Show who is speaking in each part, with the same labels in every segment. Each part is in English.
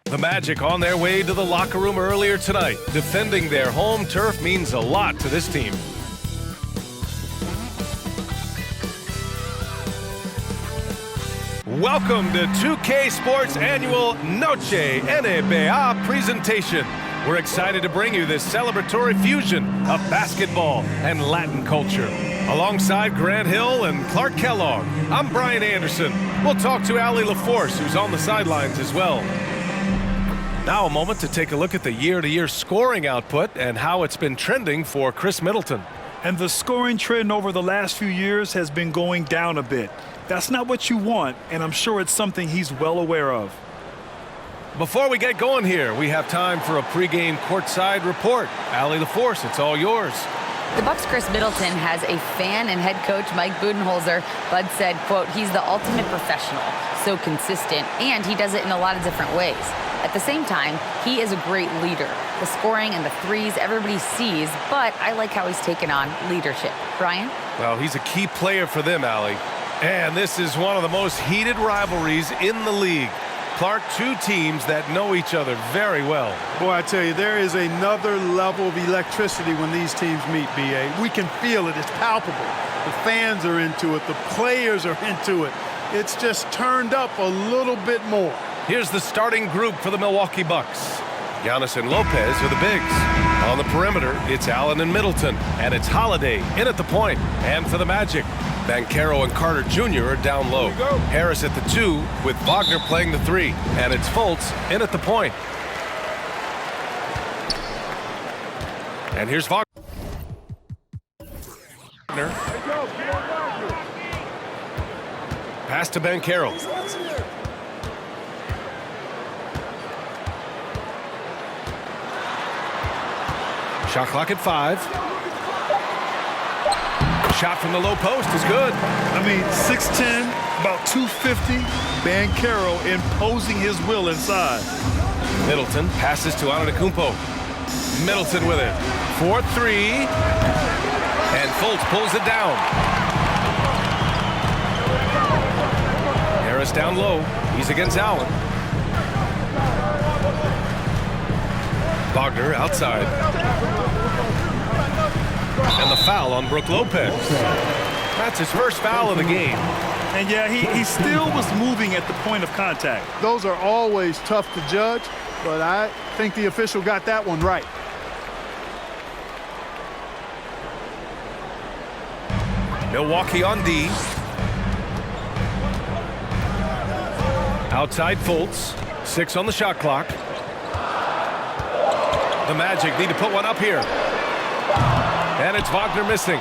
Speaker 1: The Magic on their way to the locker room earlier tonight. Defending their home turf means a lot to this team. Welcome to 2K Sports annual Noche NBA presentation. We're excited to bring you this celebratory fusion of basketball and Latin culture. Alongside Grant Hill and Clark Kellogg, I'm Brian Anderson. We'll talk to Allie LaForce, who's on the sidelines as well. Now a moment to take a look at the year-to-year scoring output and how it's been trending for Chris Middleton.
Speaker 2: And the scoring trend over the last few years has been going down a bit. That's not what you want, and I'm sure it's something he's well aware of.
Speaker 1: Before we get going here, we have time for a pregame courtside report. Allie LaForce, it's all yours.
Speaker 3: The Bucks' Chris Middleton has a fan and head coach, Mike Budenholzer. Bud said, quote, he's the ultimate professional, so consistent, and he does it in a lot of different ways. At the same time, he is a great leader. The scoring and the threes everybody sees, but I like how he's taken on leadership. Brian?
Speaker 1: Well, he's a key player for them, Allie. And this is one of the most heated rivalries in the league. Clark, two teams that know each other very well.
Speaker 4: Boy, I tell you, there is another level of electricity when these teams meet, B.A. We can feel it. It's palpable. The fans are into it. The players are into it. It's just turned up a little bit more.
Speaker 1: Here's the starting group for the Milwaukee Bucks. Giannis and Lopez are the bigs. On the perimeter, it's Allen and Middleton, and it's Holiday in at the point. And for the Magic, Banchero and Carter Jr. are down low. Harris at the 2 with Wagner playing the 3. And it's Fultz in at the point. And here's Wagner. Pass to Banchero. Shot clock at 5. Shot from the low post is good.
Speaker 2: I mean, 6'10", about 250. Banchero imposing his will inside.
Speaker 1: Middleton passes to Antetokounmpo. Middleton with it. 4-3. And Fultz pulls it down. Harris down low. He's against Allen. Wagner outside. And the foul on Brook Lopez. That's his first foul of the game.
Speaker 2: And yeah, he still was moving at the point of contact.
Speaker 4: Those are always tough to judge, but I think the official got that one right.
Speaker 1: Milwaukee on D. Outside Fultz. 6 on the shot clock. The Magic need to put one up here. And it's Wagner missing.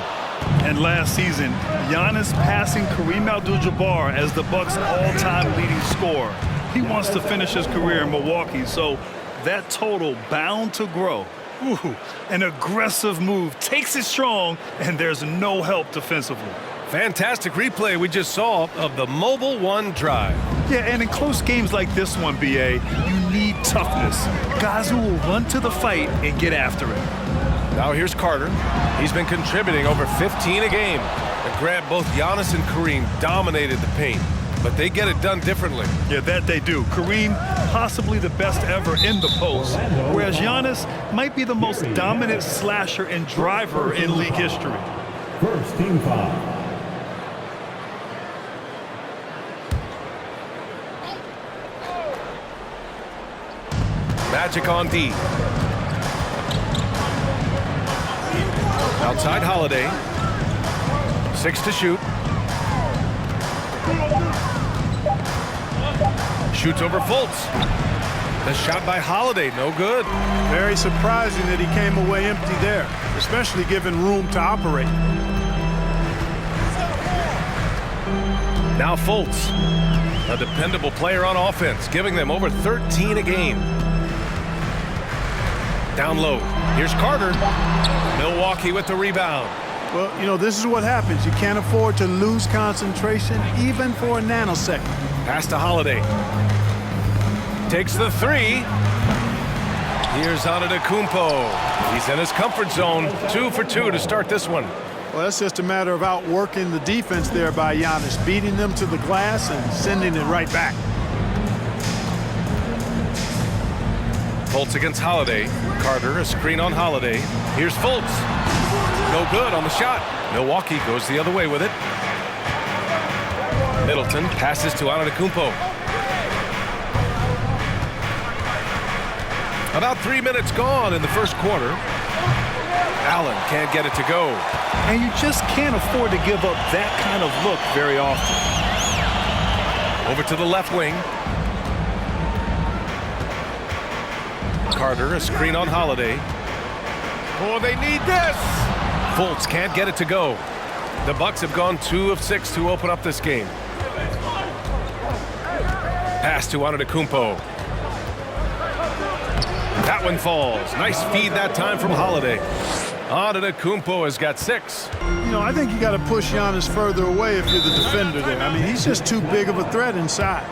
Speaker 2: And last season, Giannis passing Kareem Abdul-Jabbar as the Bucks' all-time leading scorer. He wants to finish his career in Milwaukee, so that total bound to grow. Ooh, an aggressive move, takes it strong, and there's no help defensively.
Speaker 1: Fantastic replay we just saw of the Mobile One drive.
Speaker 2: Yeah, and in close games like this one, B.A., you need toughness. Guys who will run to the fight and get after it.
Speaker 1: Now here's Carter. He's been contributing over 15 a game. And Grant, both Giannis and Kareem dominated the paint, but they get it done differently.
Speaker 2: Yeah, that they do. Kareem, possibly the best ever in the post, whereas Giannis might be the most dominant slasher and driver in league history.
Speaker 5: First team foul.
Speaker 1: Magic on D. Outside Holiday. 6 to shoot. Shoots over Fultz. The shot by Holiday, no good.
Speaker 4: Very surprising that he came away empty there, especially given room to operate.
Speaker 1: Now Fultz, a dependable player on offense, giving them over 13 a game. Down low. Here's Carter. Milwaukee with the rebound.
Speaker 4: Well, you know, this is what happens. You can't afford to lose concentration even for a nanosecond.
Speaker 1: Pass to Holiday. Takes the 3. Here's Antetokounmpo. He's in his comfort zone. 2 for 2 to start this one.
Speaker 4: Well, that's just a matter of outworking the defense there by Giannis, beating them to the glass and sending it right back.
Speaker 1: Fultz against Holiday. Carter, a screen on Holiday. Here's Fultz. No good on the shot. Milwaukee goes the other way with it. Middleton passes to Antetokounmpo. About 3 minutes gone in the first quarter. Allen can't get it to go.
Speaker 2: And you just can't afford to give up that kind of look very often.
Speaker 1: Over to the left wing. Carter, a screen on Holiday. Oh, they need this! Fultz can't get it to go. The Bucks have gone 2 of 6 to open up this game. Pass to Antetokounmpo. That one falls. Nice feed that time from Holiday. Antetokounmpo has got 6.
Speaker 4: You know, I think you got to push Giannis further away if you're the defender there. I mean, he's just too big of a threat inside.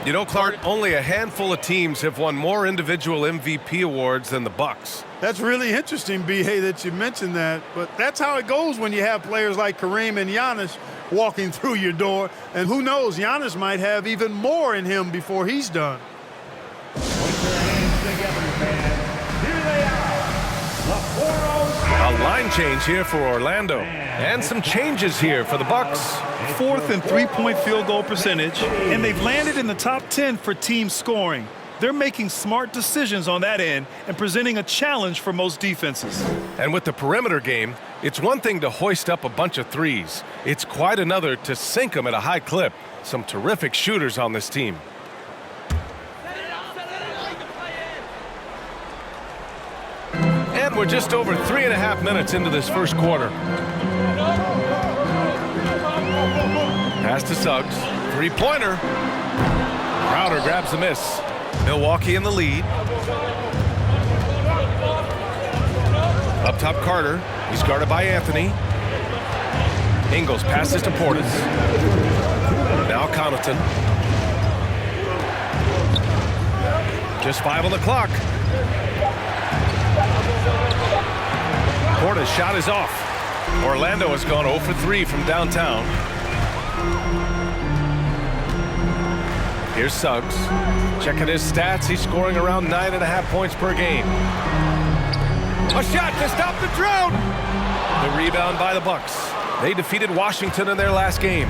Speaker 1: You know, Clark, only a handful of teams have won more individual MVP awards than the Bucks.
Speaker 4: That's really interesting, B.A., that you mentioned that. But that's how it goes when you have players like Kareem and Giannis walking through your door. And who knows, Giannis might have even more in him before he's done.
Speaker 1: A line change here for Orlando. And some changes here for the Bucks.
Speaker 2: 4th and 3-point field goal percentage, and they've landed in the top 10 for team scoring. They're making smart decisions on that end and presenting a challenge for most defenses.
Speaker 1: And with the perimeter game, it's one thing to hoist up a bunch of threes. It's quite another to sink them at a high clip. Some terrific shooters on this team. And we're just over 3.5 minutes into this first quarter. Pass to Suggs. Three-pointer. Crowder grabs the miss. Milwaukee in the lead. Up top, Carter. He's guarded by Anthony. Ingles passes to Portis. Now Connaughton. Just 5 on the clock. Portis' shot is off. Orlando has gone 0 for 3 from downtown. Here's Suggs. Checking his stats. He's scoring around 9.5 points per game. A shot to stop the drought. The rebound by the Bucks. They defeated Washington in their last game.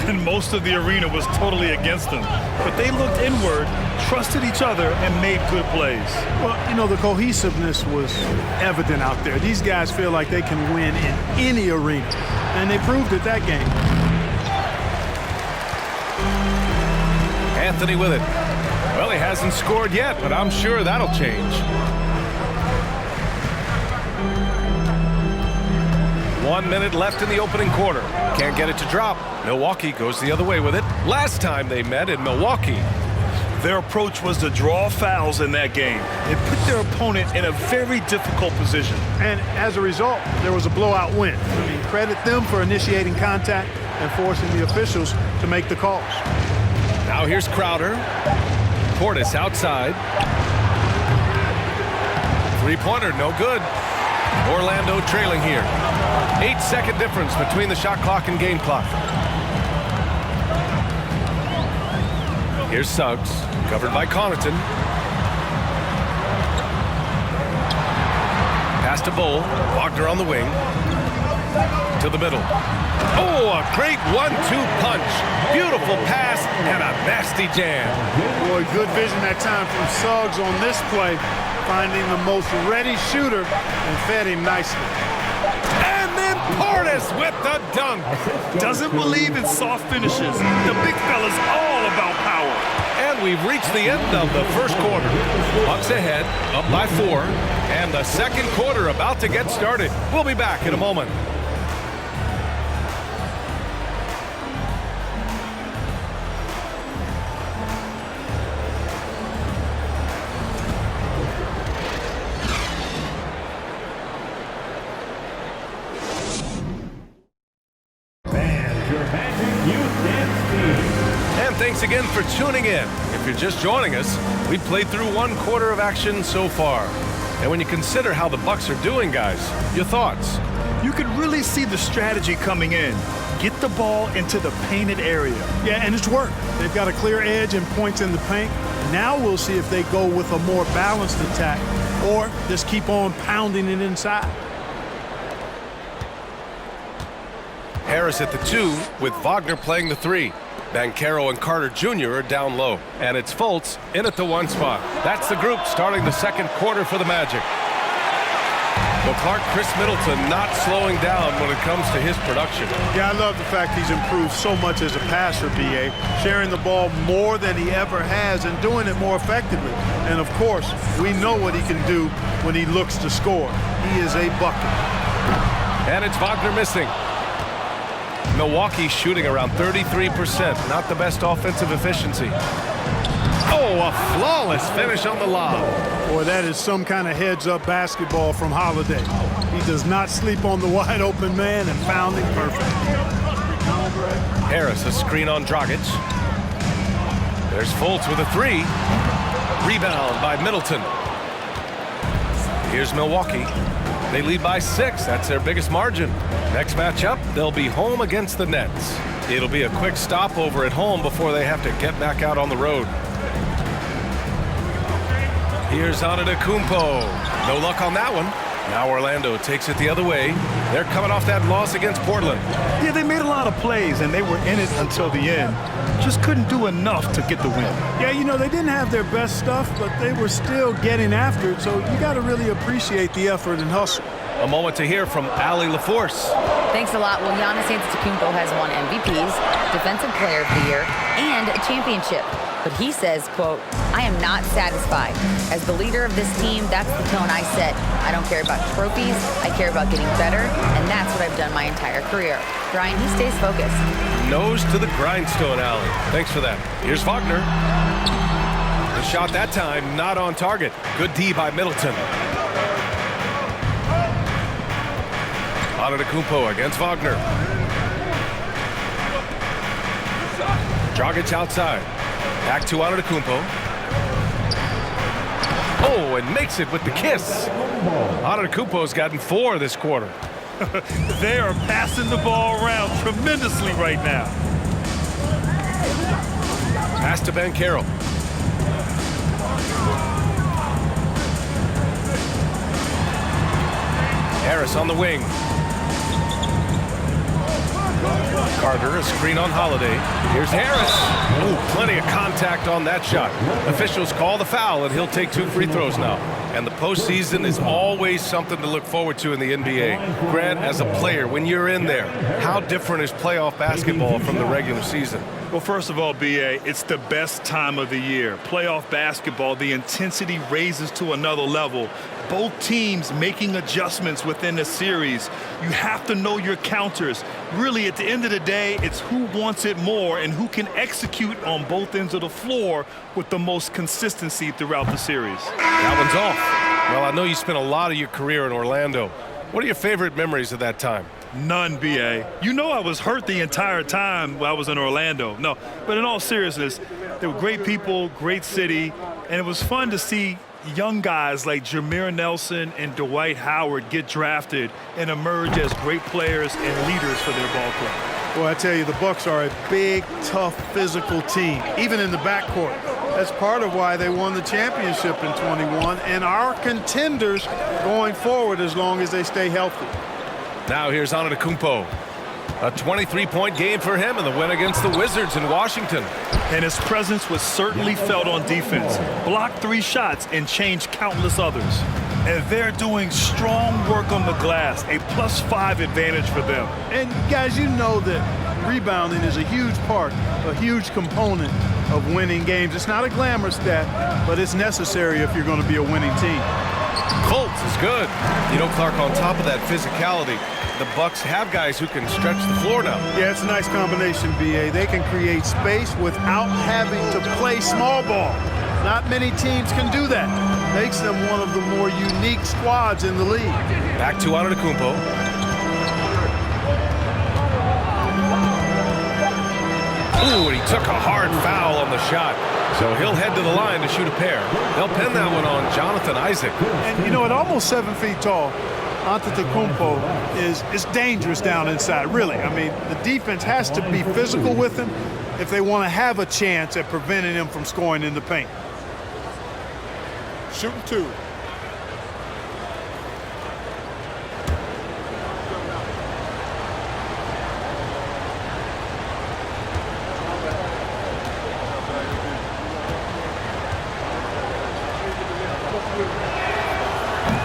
Speaker 2: And most of the arena was totally against them. But they looked inward, trusted each other, and made good plays.
Speaker 4: Well, you know, the cohesiveness was evident out there. These guys feel like they can win in any arena. And they proved it that game.
Speaker 1: Anthony with it. Well, he hasn't scored yet, but I'm sure that'll change. 1 minute left in the opening quarter. Can't get it to drop. Milwaukee goes the other way with it. Last time they met in Milwaukee.
Speaker 2: Their approach was to draw fouls in that game. It put their opponent in a very difficult position.
Speaker 4: And as a result, there was a blowout win. I mean, credit them for initiating contact and forcing the officials to make the calls.
Speaker 1: Now here's Crowder. Portis outside. Three-pointer, no good. Orlando trailing here. 8-second difference between the shot clock and game clock. Here's Suggs, covered by Connaughton. Pass to Bull. Wagner on the wing. To the middle. Oh, a great 1-2 punch. Beautiful pass and a nasty jam.
Speaker 4: Boy, good vision that time from Suggs on this play, finding the most ready shooter and fed him nicely.
Speaker 1: And then Portis with the dunk.
Speaker 2: Doesn't believe in soft finishes. The big fella's all about power.
Speaker 1: And we've reached the end of the first quarter. Bucks ahead, up by 4, and the second quarter about to get started. We'll be back in a moment. Thanks again for tuning in. If you're just joining us, we've played through 1 quarter of action so far. And when you consider how the Bucks are doing, guys, your thoughts?
Speaker 2: You could really see the strategy coming in. Get the ball into the painted area.
Speaker 4: Yeah, and it's worked. They've got a clear edge and points in the paint. Now we'll see if they go with a more balanced attack or just keep on pounding it inside.
Speaker 1: Harris at the 2 with Wagner playing the 3. Banchero and Carter Jr. are down low. And it's Fultz in at the 1 spot. That's the group starting the second quarter for the Magic. Well, Clark, Chris Middleton not slowing down when it comes to his production.
Speaker 4: Yeah, I love the fact he's improved so much as a passer, B.A., sharing the ball more than he ever has and doing it more effectively. And, of course, we know what he can do when he looks to score. He is a bucket.
Speaker 1: And it's Wagner missing. Milwaukee shooting around 33%. Not the best offensive efficiency. Oh, a flawless finish on the lob.
Speaker 4: Boy, that is some kind of heads-up basketball from Holiday. He does not sleep on the wide-open man and found him perfect.
Speaker 1: Harris, a screen on Dragic. There's Fultz with a 3. Rebound by Middleton. Here's Milwaukee. They lead by 6. That's their biggest margin. Next matchup, they'll be home against the Nets. It'll be a quick stopover at home before they have to get back out on the road. Here's Antetokounmpo. No luck on that one. Now Orlando takes it the other way. They're coming off that loss against Portland.
Speaker 2: Yeah, they made a lot of plays, and they were in it until the end. Just couldn't do enough to get the win.
Speaker 4: Yeah, you know, they didn't have their best stuff, but they were still getting after it, so you got to really appreciate the effort and hustle.
Speaker 1: A moment to hear from Allie LaForce.
Speaker 3: Thanks a lot. Well, Giannis Antetokounmpo has won MVPs, Defensive Player of the Year, and a championship. But he says, quote, "I am not satisfied. As the leader of this team, that's the tone I set. I don't care about trophies. I care about getting better, and that's what I've done my entire career." Brian, he stays focused.
Speaker 1: Nose to the grindstone, Allie. Thanks for that. Here's Wagner. The shot that time not on target. Good D by Middleton. Antetokounmpo against Wagner. Dragic outside. Back to Antetokounmpo. Oh, and makes it with the kiss. Antetokounmpo's gotten 4 this quarter.
Speaker 2: They are passing the ball around tremendously right now.
Speaker 1: Pass to Banchero. Harris on the wing. Carter, a screen on Holiday. Here's Harris. Ooh, plenty of contact on that shot. Officials call the foul, and he'll take 2 free throws now. And the postseason is always something to look forward to in the NBA. Grant, as a player, when you're in there, how different is playoff basketball from the regular season?
Speaker 2: Well, first of all, B.A., it's the best time of the year. Playoff basketball, the intensity raises to another level. Both teams making adjustments within the series. You have to know your counters. Really, at the end of the day, it's who wants it more and who can execute on both ends of the floor with the most consistency throughout the series.
Speaker 1: That one's off. Well, I know you spent a lot of your career in Orlando. What are your favorite memories of that time?
Speaker 2: None, B.A. You know I was hurt the entire time while I was in Orlando. No, but in all seriousness, they were great people, great city, and it was fun to see young guys like Jameer Nelson and Dwight Howard get drafted and emerge as great players and leaders for their ball club.
Speaker 4: Well, I tell you, the Bucks are a big, tough, physical team, even in the backcourt. That's part of why they won the championship in 21 and are contenders going forward as long as they stay healthy.
Speaker 1: Now here's Antetokounmpo. A 23-point game for him in the win against the Wizards in Washington.
Speaker 2: And his presence was certainly felt on defense. Blocked 3 shots and changed countless others. And they're doing strong work on the glass, a +5 advantage for them.
Speaker 4: And guys, you know that rebounding is a huge part, a huge component of winning games. It's not a glamour stat, but it's necessary if you're going to be a winning team.
Speaker 1: Fultz is good. You know, Clark, on top of that physicality, the Bucks have guys who can stretch the floor now.
Speaker 4: Yeah, it's a nice combination, B.A. They can create space without having to play small ball. Not many teams can do that. Makes them one of the more unique squads in the league.
Speaker 1: Back to Antetokounmpo. Ooh, and he took a hard foul on the shot. So he'll head to the line to shoot a pair. They'll pin that one on Jonathan Isaac.
Speaker 4: And, you know, at almost 7 feet tall, Antetokounmpo is dangerous down inside, really. I mean, the defense has to be physical with him if they want to have a chance at preventing him from scoring in the paint.
Speaker 6: Shooting 2.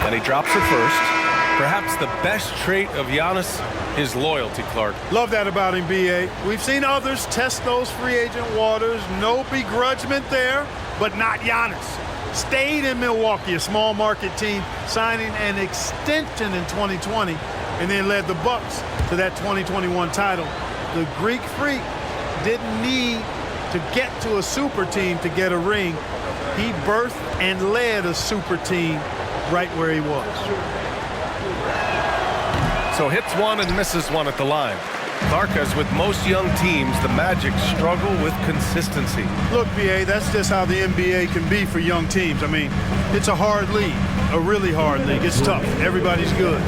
Speaker 1: And he drops it first. Perhaps the best trait of Giannis, his loyalty, Clark.
Speaker 4: Love that about him, B.A. We've seen others test those free agent waters. No begrudgment there, but not Giannis. Stayed in Milwaukee, a small market team, signing an extension in 2020, and then led the Bucks to that 2021 title. The Greek Freak didn't need to get to a super team to get a ring. He birthed and led a super team right where he was.
Speaker 1: So hits one and misses one at the line. Clark, as with most young teams, the Magic struggle with consistency.
Speaker 4: Look, B.A., that's just how the NBA can be for young teams. I mean, it's a hard league, a really hard league. It's tough. Everybody's good.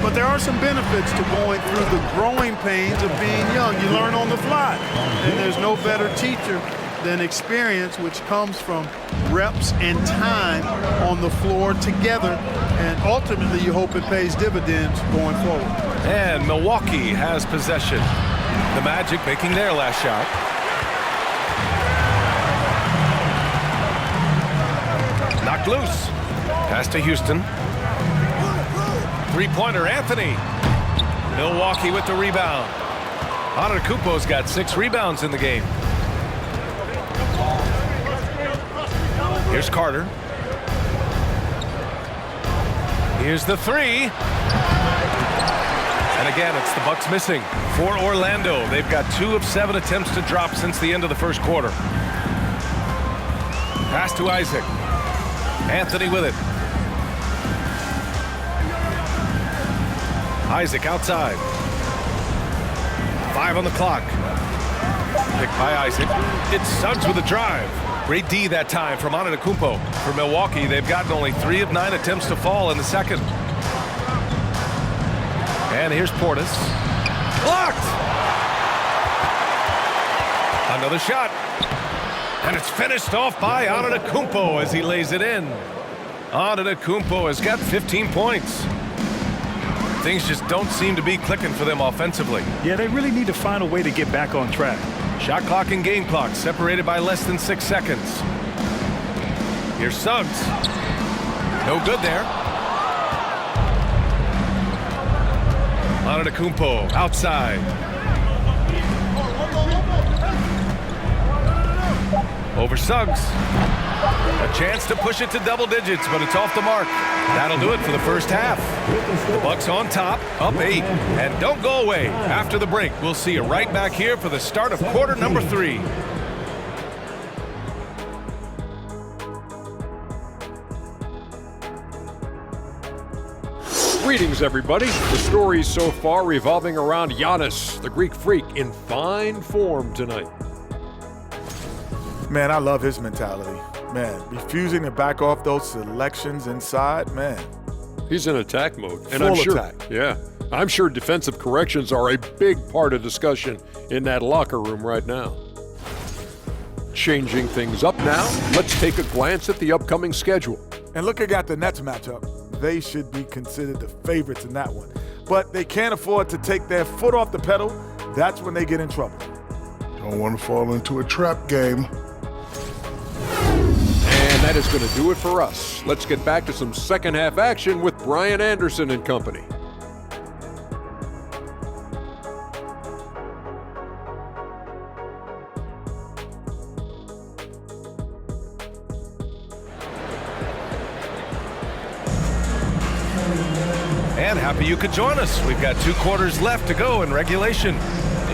Speaker 4: But there are some benefits to going through the growing pains of being young. You learn on the fly. And there's no better teacher than experience, which comes from reps and time on the floor together. And ultimately, you hope it pays dividends going forward.
Speaker 1: And Milwaukee has possession. The Magic making their last shot. Knocked loose. Pass to Houston. Three-pointer, Anthony. Milwaukee with the rebound. Antetokounmpo's got 6 rebounds in the game. Here's Carter. Here's the 3. And again, it's the Bucks missing. For Orlando, they've got 2 of 7 attempts to drop since the end of the first quarter. Pass to Isaac. Anthony with it. Isaac outside. 5 on the clock. Picked by Isaac. It's Suggs with a drive. Great D that time from Antetokounmpo. For Milwaukee, they've gotten only 3 of 9 attempts to fall in the second. And here's Portis. Blocked! Another shot. And it's finished off by Antetokounmpo as he lays it in. Antetokounmpo has got 15 points. Things just don't seem to be clicking for them offensively.
Speaker 2: Yeah, they really need to find a way to get back on track.
Speaker 1: Shot clock and game clock separated by less than 6 seconds. Here's Suggs. No good there. Antetokounmpo outside. Over Suggs. A chance to push it to double digits, but it's off the mark. That'll do it for the first half. The Bucks on top, up 8. And don't go away. After the break, we'll see you right back here for the start of quarter number 3.
Speaker 7: Greetings, everybody. The stories so far revolving around Giannis, the Greek Freak, in fine form tonight.
Speaker 6: Man, I love his mentality. Man, refusing to back off those selections inside, man.
Speaker 7: He's in attack mode. And
Speaker 6: Full
Speaker 7: I'm sure,
Speaker 6: attack.
Speaker 7: Yeah, I'm sure defensive corrections are a big part of discussion in that locker room right now. Changing things up now, let's take a glance at the upcoming schedule.
Speaker 6: And looking at the Nets matchup, they should be considered the favorites in that one. But they can't afford to take their foot off the pedal. That's when they get in trouble.
Speaker 8: Don't want to fall into a trap game.
Speaker 7: And that is going to do it for us. Let's get back to some second half action with Brian Anderson and company.
Speaker 1: And happy you could join us. We've got 2 quarters left to go in regulation.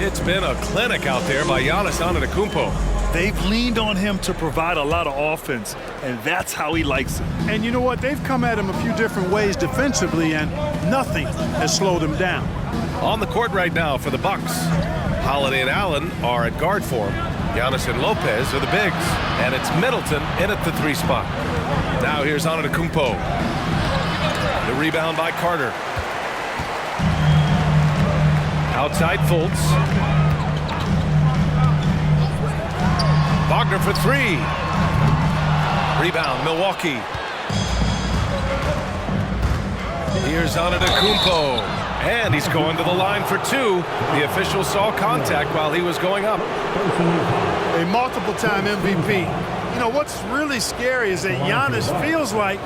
Speaker 1: It's been a clinic out there by Giannis Antetokounmpo.
Speaker 2: They've leaned on him to provide a lot of offense, and that's how he likes it.
Speaker 4: And you know what? They've come at him a few different ways defensively, and nothing has slowed him down.
Speaker 1: On the court right now for the Bucks, Holiday and Allen are at guard form. Giannis and Lopez are the bigs, and it's Middleton in at the 3 spot. Now here's Antetokounmpo. The rebound by Carter. Outside Fultz. Wagner for 3. Rebound, Milwaukee. Here's Antetokounmpo, and he's going to the line for two. The official saw contact while he was going up.
Speaker 4: A multiple-time MVP. You know, what's really scary is that Giannis feels like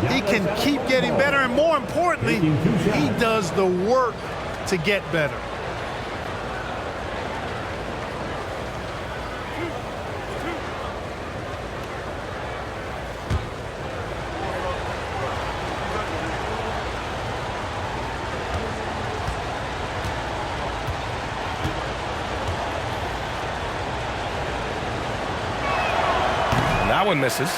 Speaker 4: he can keep getting better, and more importantly, he does the work to get better.
Speaker 1: That one misses.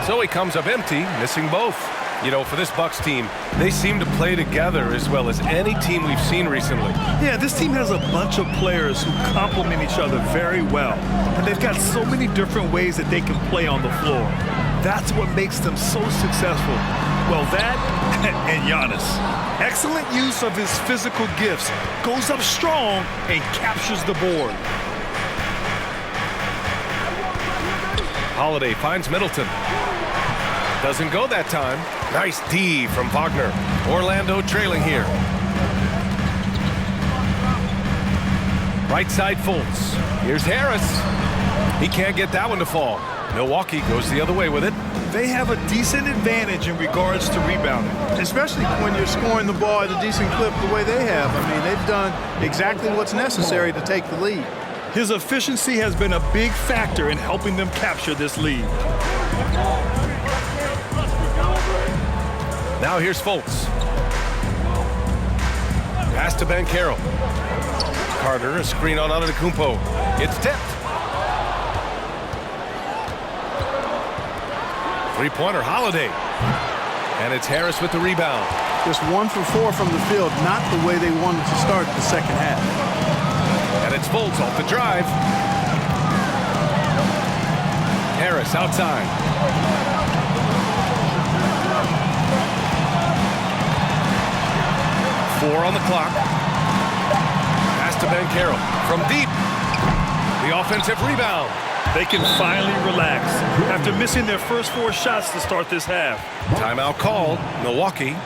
Speaker 1: So he comes up empty, missing both. You know, for this Bucks team, they seem to play together as well as any team we've seen recently.
Speaker 2: Yeah, this team has a bunch of players who complement each other very well. And they've got so many different ways that they can play on the floor. That's what makes them so successful. Well, that and Giannis. Excellent use of his physical gifts. Goes up strong and captures the board.
Speaker 1: Holiday finds Middleton. Doesn't go that time. Nice D from Wagner. Orlando trailing here. Right side Fultz. Here's Harris. He can't get that one to fall. Milwaukee goes the other way with it.
Speaker 2: They have a decent advantage in regards to rebounding.
Speaker 4: Especially when you're scoring the ball at a decent clip the way they have. I mean, they've done exactly what's necessary to take the lead.
Speaker 2: His efficiency has been a big factor in helping them capture this lead.
Speaker 1: Now here's Fultz. Pass to Banchero. Carter, a screen on Antetokounmpo. It's tipped. Three-pointer, Holiday. And it's Harris with the rebound.
Speaker 4: Just 1 for 4 from the field, not the way they wanted to start the second half.
Speaker 1: And it's Fultz off the drive. Harris outside. Four on the clock. Pass to Banchero from deep. The offensive rebound.
Speaker 2: They can finally relax after missing their first 4 shots to start this half.
Speaker 1: Timeout called. Milwaukee.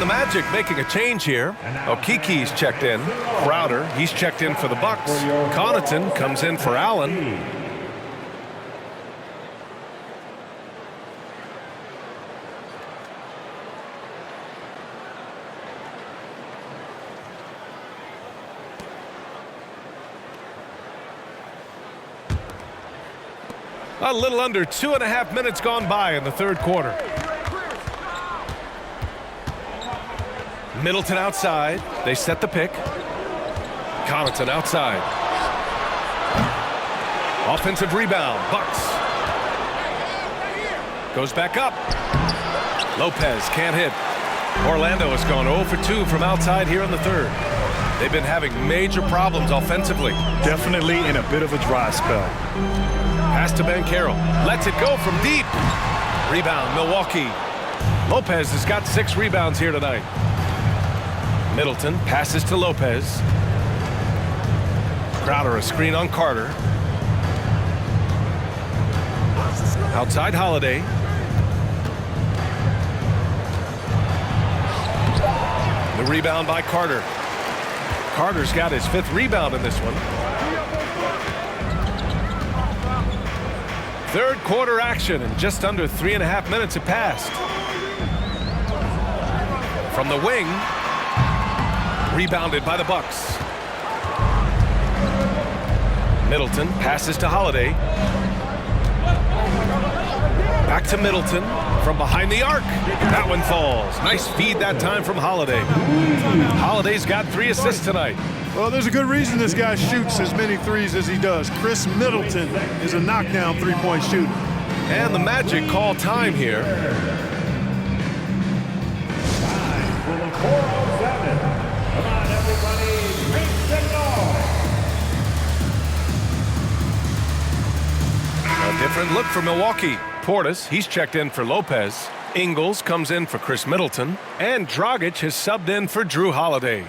Speaker 1: Magic making a change here. Okiki's checked in. Crowder, he's checked in for the Bucks. Connaughton comes in for Allen. A little under 2.5 minutes gone by in the third quarter. Middleton outside. They set the pick. Connaughton outside. Offensive rebound. Bucks. Goes back up. Lopez can't hit. Orlando has gone 0 for 2 from outside here in the third. They've been having major problems offensively.
Speaker 2: Definitely in a bit of a dry spell.
Speaker 1: Pass to Banchero. Lets it go from deep. Rebound, Milwaukee. Lopez has got 6 rebounds here tonight. Middleton passes to Lopez. Crowder a screen on Carter. Outside Holiday. The rebound by Carter. Carter's got his 5th rebound in this one. Third quarter action, and just under 3.5 minutes have passed. From the wing. Rebounded by the Bucks. Middleton passes to Holiday. Back to Middleton from behind the arc. That one falls. Nice feed that time from Holiday. Holiday's got 3 assists tonight.
Speaker 4: Well, there's a good reason this guy shoots as many threes as he does. Chris Middleton is a knockdown three-point shooter.
Speaker 1: And the Magic call time here.
Speaker 5: Time for the 407. Come on, everybody, make some noise.
Speaker 1: A different look for Milwaukee. Portis, he's checked in for Lopez. Ingles comes in for Chris Middleton. And Dragic has subbed in for Drew Holiday.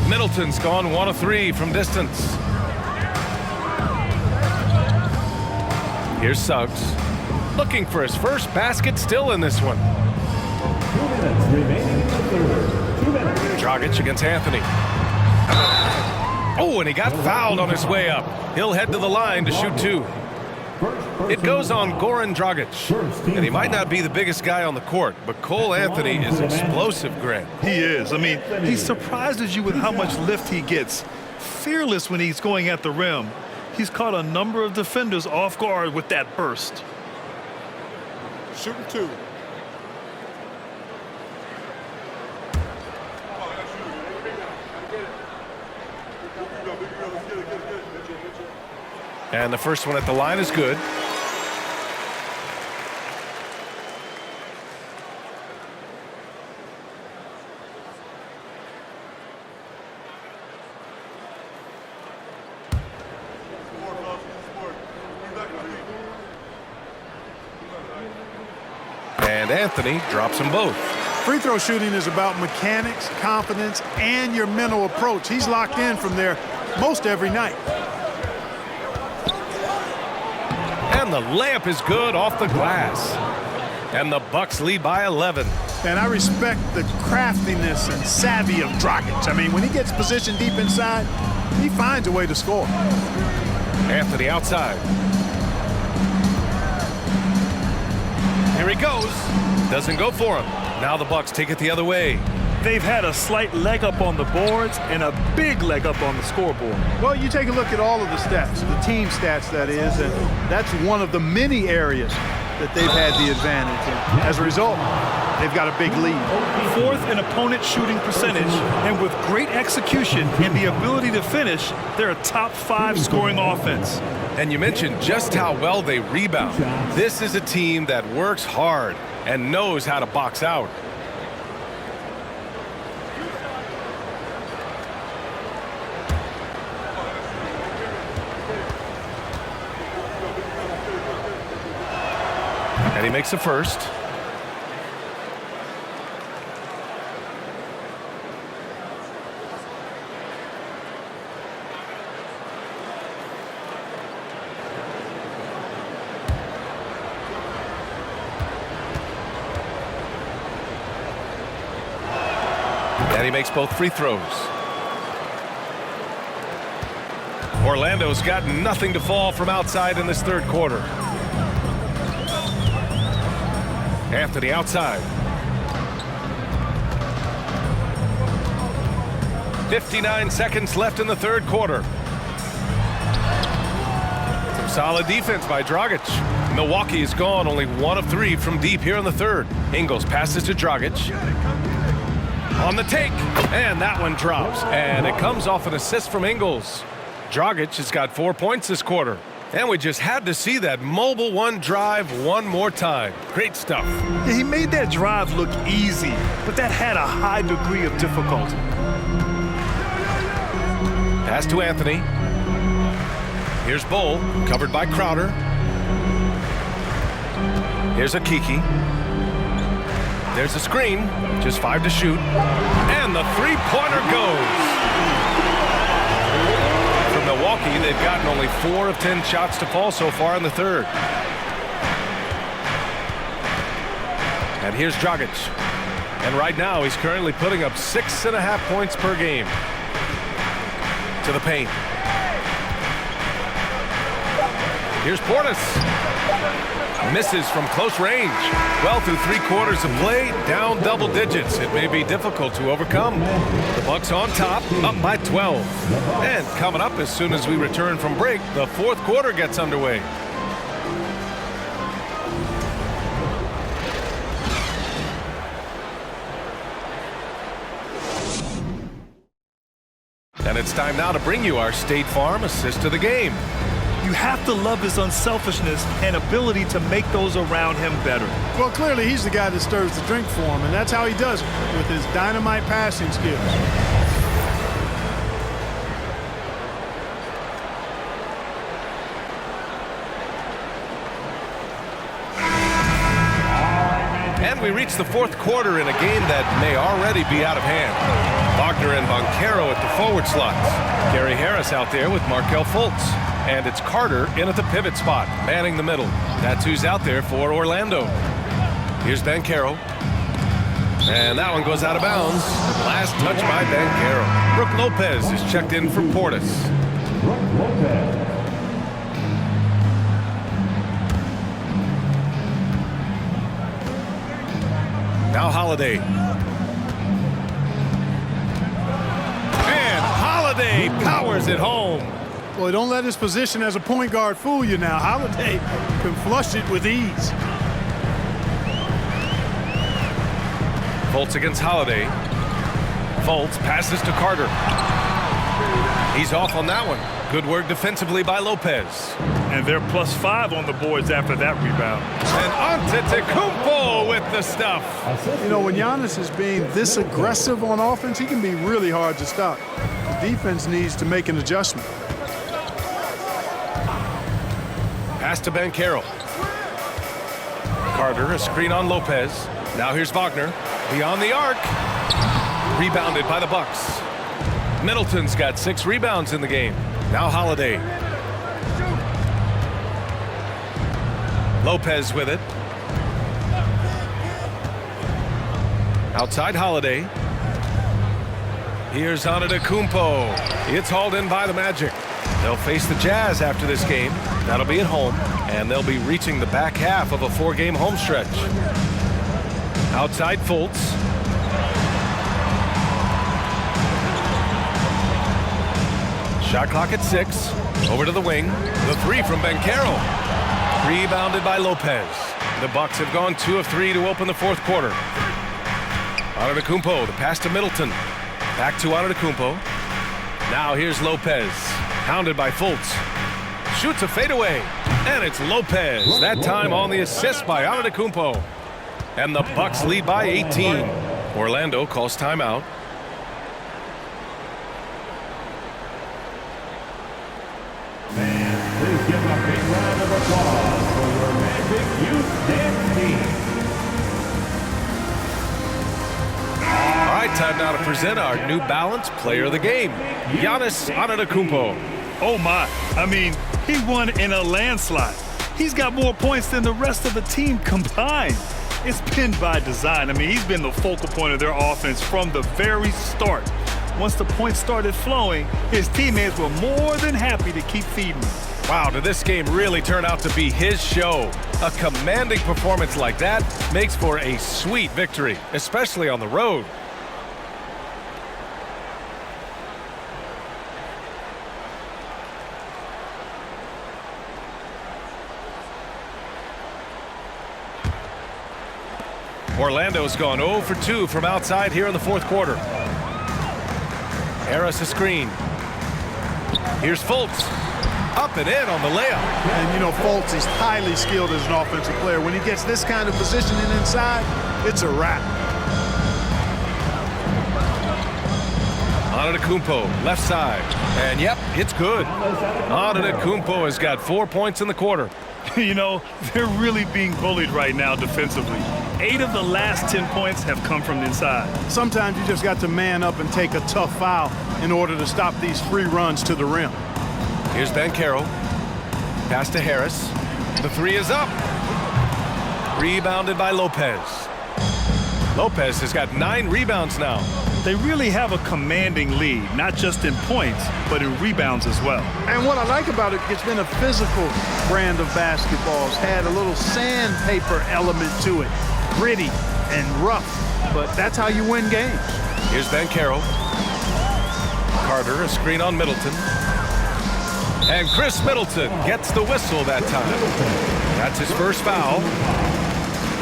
Speaker 1: Middleton's gone 1 of 3 from distance. Here's Suggs. Looking for his first basket, still in this one.
Speaker 5: 2 minutes remaining in the third. 2 minutes.
Speaker 1: Dragic against Anthony. Oh, and he got fouled on his way up. He'll head to the line to shoot 2. It goes on Goran Dragic. And he might not be the biggest guy on the court, but Cole Anthony is explosive, Grant.
Speaker 2: He is. I mean, he surprises you with how much lift he gets. Fearless when he's going at the rim. He's caught a number of defenders off guard with that burst.
Speaker 6: Shooting 2.
Speaker 1: And the first one at the line is good. And Anthony drops them both.
Speaker 4: Free throw shooting is about mechanics, confidence, and your mental approach. He's locked in from there most every night.
Speaker 1: And the layup is good off the glass. And the Bucks lead by 11.
Speaker 4: And I respect the craftiness and savvy of Dragic. I mean, when he gets positioned deep inside, he finds a way to score.
Speaker 1: Anthony outside. Here he goes. Doesn't go for him. Now the Bucks take it the other way.
Speaker 2: They've had a slight leg up on the boards and a big leg up on the scoreboard.
Speaker 4: Well, you take a look at all of the stats, the team stats, that is, and that's one of the many areas that they've had the advantage. And as a result, they've got a big lead.
Speaker 2: 4th in opponent shooting percentage, and with great execution and the ability to finish, they're a top 5 scoring offense.
Speaker 1: And you mentioned just how well they rebound. This is a team that works hard and knows how to box out. And he makes the first. And he makes both free throws. Orlando's got nothing to fall from outside in this third quarter. Anthony outside. 59 seconds left in the third quarter. Some solid defense by Dragic. Milwaukee is gone only 1 of 3 from deep here in the third. Ingles passes to Dragic. On the take, and that one drops, and it comes off an assist from Ingles. Dragic has got 4 points this quarter. And we just had to see that mobile one drive one more time. Great stuff.
Speaker 2: Yeah, he made that drive look easy, but that had a high degree of difficulty.
Speaker 1: Pass to Anthony. Here's Bull, covered by Crowder. Here's Akiki. There's a screen, just 5 to shoot. And the three-pointer goes. For Milwaukee, they've gotten only 4 of 10 shots to fall so far in the third. And here's Dragic. And right now, he's currently putting up 6.5 points per game. To the paint. Here's Portis. Misses from close range. Well, through 3/4 of play, down double digits. It may be difficult to overcome. The Bucks on top, up by 12. And coming up as soon as we return from break, the fourth quarter gets underway. And it's time now to bring you our State Farm assist to the game.
Speaker 2: You have to love his unselfishness and ability to make those around him better.
Speaker 4: Well, clearly he's the guy that stirs the drink for him, and that's how he does it, with his dynamite passing skills.
Speaker 1: And we reach the fourth quarter in a game that may already be out of hand. Wagner and Banchero at the forward slots. Gary Harris out there with Markelle Fultz. And it's Carter in at the pivot spot, manning the middle. That's who's out there for Orlando. Here's Banchero. And that one goes out of bounds. Last touch by Banchero. Brooke Lopez is checked in for Portis. Now Holiday. And Holiday powers it home.
Speaker 4: Boy, don't let his position as a point guard fool you now. Holiday can flush it with ease.
Speaker 1: Fultz against Holiday. Fultz passes to Carter. He's off on that one. Good work defensively by Lopez.
Speaker 2: And they're +5 on the boards after that rebound.
Speaker 1: And Antetokounmpo with the stuff.
Speaker 4: You know, when Giannis is being this aggressive on offense, he can be really hard to stop. The defense needs to make an adjustment.
Speaker 1: Pass to Banchero. Carter, a screen on Lopez. Now here's Wagner. Beyond the arc. Rebounded by the Bucks. Middleton's got 6 rebounds in the game. Now Holiday. Lopez with it. Outside Holiday. Here's Antetokounmpo. It's hauled in by the Magic. They'll face the Jazz after this game. That'll be at home, and they'll be reaching the back half of a 4-game home stretch. Outside Fultz. Shot clock at 6. Over to the wing. The 3 from Banchero. Rebounded by Lopez. The Bucks have gone 2 of 3 to open the fourth quarter. Antetokounmpo, the pass to Middleton. Back to Antetokounmpo. Now here's Lopez. Hounded by Fultz. Shoots a fadeaway. And it's Lopez. That time on the assist by Antetokounmpo. And the Bucks lead by 18. Orlando calls timeout.
Speaker 5: Please give a big round of applause for your Magic Youth Dance Team.
Speaker 1: All right, time now to present our New Balance Player of the Game, Giannis Antetokounmpo.
Speaker 2: Oh my, I mean, he won in a landslide. He's got more points than the rest of the team combined. It's been by design. I mean, he's been the focal point of their offense from the very start. Once the points started flowing, his teammates were more than happy to keep feeding him.
Speaker 1: Wow, did this game really turn out to be his show? A commanding performance like that makes for a sweet victory, especially on the road. Orlando's gone 0 for 2 from outside here in the fourth quarter. Harris a screen. Here's Fultz. Up and in on the layup.
Speaker 4: And, you know, Fultz is highly skilled as an offensive player. When he gets this kind of positioning inside, it's a wrap.
Speaker 1: Antetokounmpo, left side. And, yep, it's good. Antetokounmpo has got 4 points in the quarter.
Speaker 2: You know, they're really being bullied right now defensively. 8 of the last 10 points have come from inside.
Speaker 4: Sometimes you just got to man up and take a tough foul in order to stop these free runs to the rim.
Speaker 1: Here's Banchero. Pass to Harris. The 3 is up. Rebounded by Lopez. Lopez has got 9 rebounds now.
Speaker 2: They really have a commanding lead, not just in points, but in rebounds as well.
Speaker 4: And what I like about it, it's been a physical brand of basketball. It's had a little sandpaper element to it, gritty and rough, but that's how you win games.
Speaker 1: Here's Banchero. Carter, a screen on Middleton. And Chris Middleton gets the whistle that time. That's his first foul.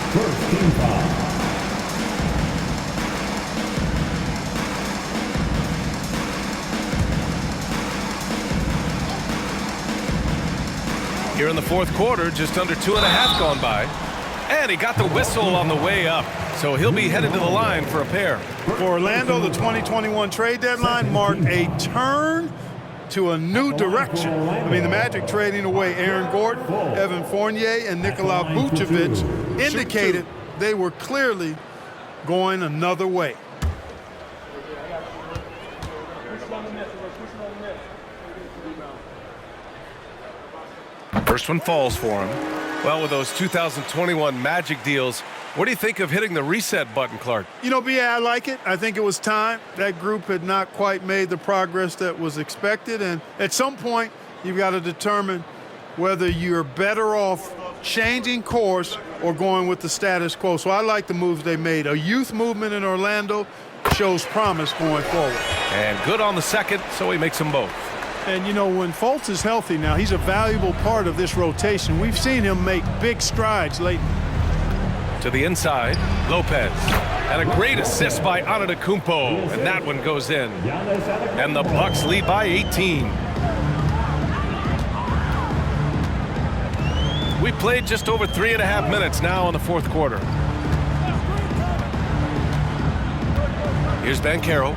Speaker 5: First team foul.
Speaker 1: Here in the fourth quarter, just under 2.5 gone by. And he got the whistle on the way up. So he'll be headed to the line for a pair.
Speaker 4: For Orlando, the 2021 trade deadline marked a turn to a new direction. I mean, the Magic trading away Aaron Gordon, Evan Fournier, and Nikola Vucevic indicated they were clearly going another way.
Speaker 1: First one falls for him. Well, with those 2021 Magic deals, what do you think of hitting the reset button, Clark?
Speaker 4: You know, B.A., I like it. I think it was time. That group had not quite made the progress that was expected. And at some point, you've got to determine whether you're better off changing course or going with the status quo. So I like the moves they made. A youth movement in Orlando shows promise going forward.
Speaker 1: And good on the second, so he makes them both.
Speaker 4: And, you know, when Fultz is healthy now, he's a valuable part of this rotation. We've seen him make big strides lately.
Speaker 1: To the inside, Lopez. And a great assist by Antetokounmpo. And that one goes in. And the Bucks lead by 18. We played just over 3.5 minutes now in the fourth quarter. Here's Banchero.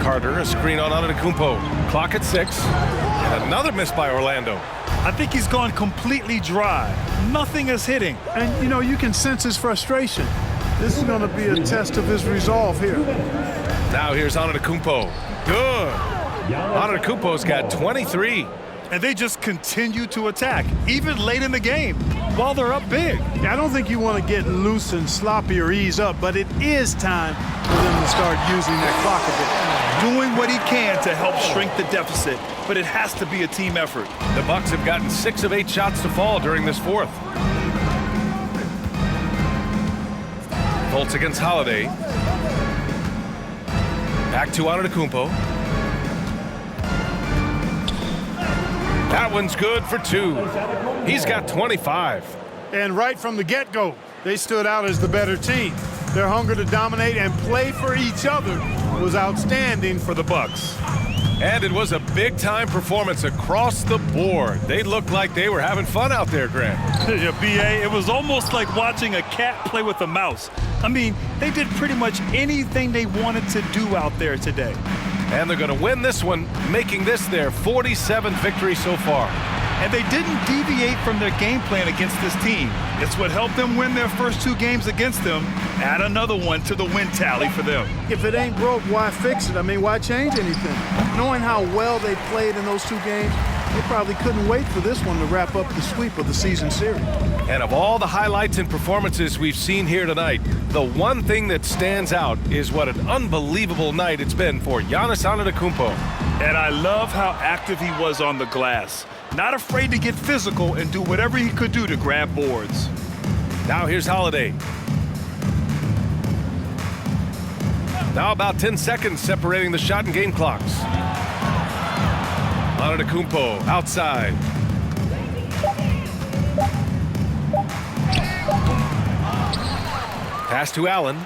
Speaker 1: Carter, a screen on Antetokounmpo. Clock at 6. And another miss by Orlando.
Speaker 2: I think he's gone completely dry. Nothing is hitting.
Speaker 4: And, you know, you can sense his frustration. This is going to be a test of his resolve here.
Speaker 1: Now here's Antetokounmpo. Good. Antetokounmpo's got 23.
Speaker 2: And they just continue to attack, even late in the game, while they're up big.
Speaker 4: I don't think you want to get loose and sloppy or ease up, but it is time for them to start using that clock a bit.
Speaker 2: Doing what he can to help shrink the deficit, but it has to be a team effort.
Speaker 1: The Bucks have gotten 6 of 8 shots to fall during this fourth. Fultz against Holiday. Back to Antetokounmpo. That one's good for 2. He's got 25.
Speaker 4: And right from the get-go, they stood out as the better team. Their hunger to dominate and play for each other was outstanding for the Bucks.
Speaker 1: And it was a big-time performance across the board. They looked like they were having fun out there, Grant.
Speaker 2: Yeah, B.A., it was almost like watching a cat play with a mouse. I mean, they did pretty much anything they wanted to do out there today.
Speaker 1: And they're going to win this one, making this their 47th victory so far.
Speaker 2: And they didn't deviate from their game plan against this team. It's what helped them win their first 2 games against them. Add another one to the win tally for them.
Speaker 4: If it ain't broke, why fix it? I mean, why change anything? Knowing how well they played in those 2 games, they probably couldn't wait for this one to wrap up the sweep of the season series.
Speaker 1: And of all the highlights and performances we've seen here tonight, the one thing that stands out is what an unbelievable night it's been for Giannis Antetokounmpo.
Speaker 2: And I love how active he was on the glass. Not afraid to get physical and do whatever he could do to grab boards.
Speaker 1: Now here's Holiday. Now about 10 seconds separating the shot and game clocks. Antetokounmpo outside. Pass to Allen.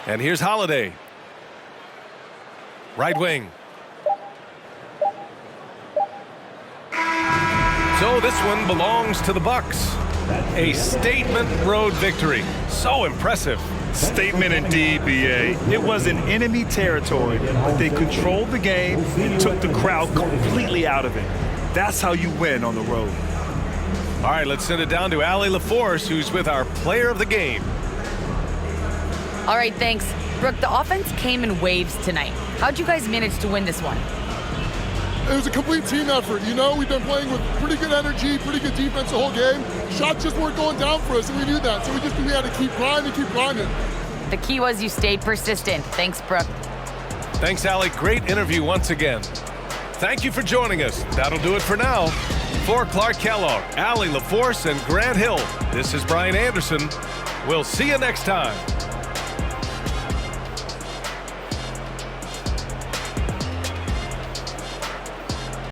Speaker 1: And here's Holiday. Right wing. So this one belongs to the Bucks. A statement road victory. So impressive.
Speaker 2: Statement indeed, B.A. It was in enemy territory, but they controlled the game and took the crowd completely out of it. That's how you win on the road.
Speaker 1: All right, let's send it down to Allie LaForce, who's with our player of the game.
Speaker 3: All right, thanks. Brooke, the offense came in waves tonight. How'd you guys manage to win this one?
Speaker 9: It was a complete team effort. You know, we've been playing with pretty good energy, pretty good defense the whole game. Shots just weren't going down for us, and we knew that. So we had to keep grinding, keep grinding.
Speaker 3: The key was you stayed persistent. Thanks, Brooke.
Speaker 1: Thanks, Allie. Great interview once again. Thank you for joining us. That'll do it for now. For Clark Kellogg, Allie LaForce, and Grant Hill, this is Brian Anderson. We'll see you next time.